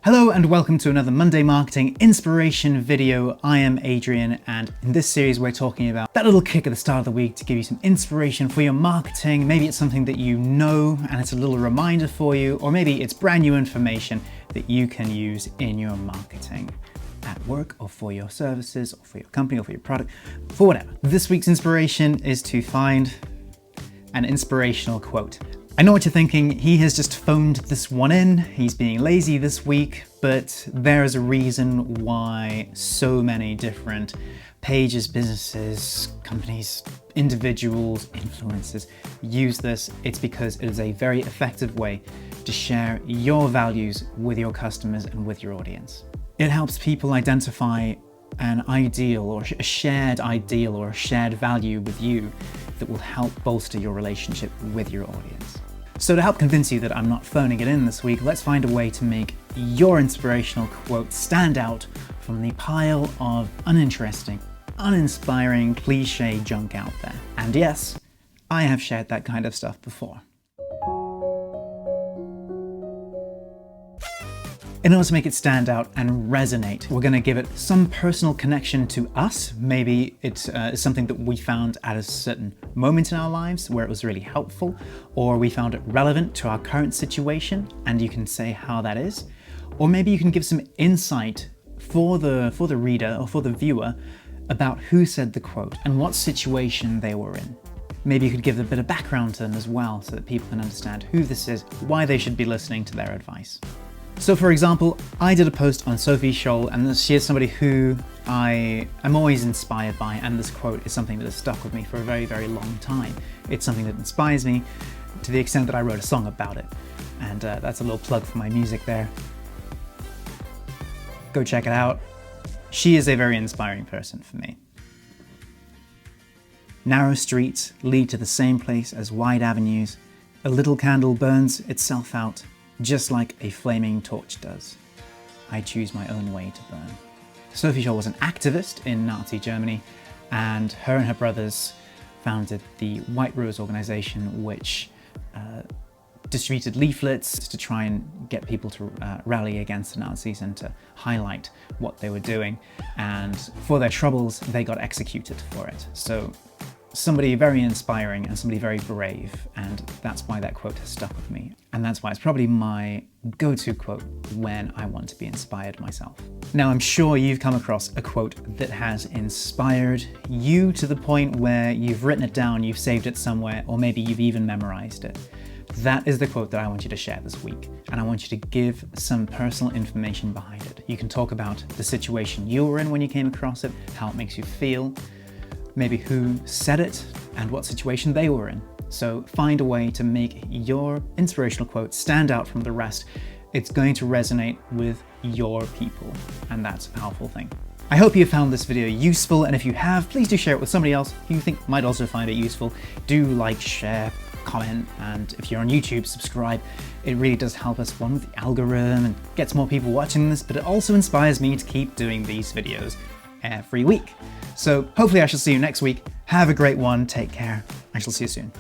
Hello and welcome to another Monday Marketing Inspiration video. I am Adrian, and in this series we're talking about that little kick at the start of the week to give you some inspiration for your marketing. Maybe it's something that you know and it's a little reminder for you, or maybe it's brand new information that you can use in your marketing at work or for your services or for your company or for your product, for whatever. This week's inspiration is to find an inspirational quote. I know what you're thinking, he has just phoned this one in, he's being lazy this week, but there's a reason why so many different pages, businesses, companies, individuals, influencers use this. It's because it is a very effective way to share your values with your customers and with your audience. It helps people identify an ideal or a shared ideal or a shared value with you that will help bolster your relationship with your audience. So to help convince you that I'm not phoning it in this week, let's find a way to make your inspirational quote stand out from the pile of uninteresting, uninspiring, cliche junk out there. And yes, I have shared that kind of stuff before. In order to make it stand out and resonate, we're going to give it some personal connection to us. Maybe it's something that we found at a certain moment in our lives where it was really helpful, or we found it relevant to our current situation, and you can say how that is. Or maybe you can give some insight for the reader or for the viewer about who said the quote and what situation they were in. Maybe you could give a bit of background to them as well so that people can understand who this is, why they should be listening to their advice. So for example, I did a post on Sophie Scholl, and she is somebody who I am always inspired by, and this quote is something that has stuck with me for a very, very long time. It's something that inspires me to the extent that I wrote a song about it. And that's a little plug for my music there. Go check it out. She is a very inspiring person for me. Narrow streets lead to the same place as wide avenues. A little candle burns itself out, just like a flaming torch does. I choose my own way to burn. Sophie Scholl was an activist in Nazi Germany, and her brothers founded the White Rose organization, which distributed leaflets to try and get people to rally against the Nazis and to highlight what they were doing. And for their troubles, they got executed for it. So somebody very inspiring and somebody very brave, and that's why that quote has stuck with me. And that's why it's probably my go-to quote when I want to be inspired myself. Now, I'm sure you've come across a quote that has inspired you to the point where you've written it down, you've saved it somewhere, or maybe you've even memorized it. That is the quote that I want you to share this week, and I want you to give some personal information behind it. You can talk about the situation you were in when you came across it, how it makes you feel, maybe who said it and what situation they were in. So find a way to make your inspirational quote stand out from the rest. It's going to resonate with your people, and that's a powerful thing. I hope you found this video useful, and if you have, please do share it with somebody else who you think might also find it useful. Do like, share, comment, and if you're on YouTube, subscribe. It really does help us, one, with the algorithm and gets more people watching this, but it also inspires me to keep doing these videos every week. So hopefully I shall see you next week. Have a great one. Take care. I shall see you soon.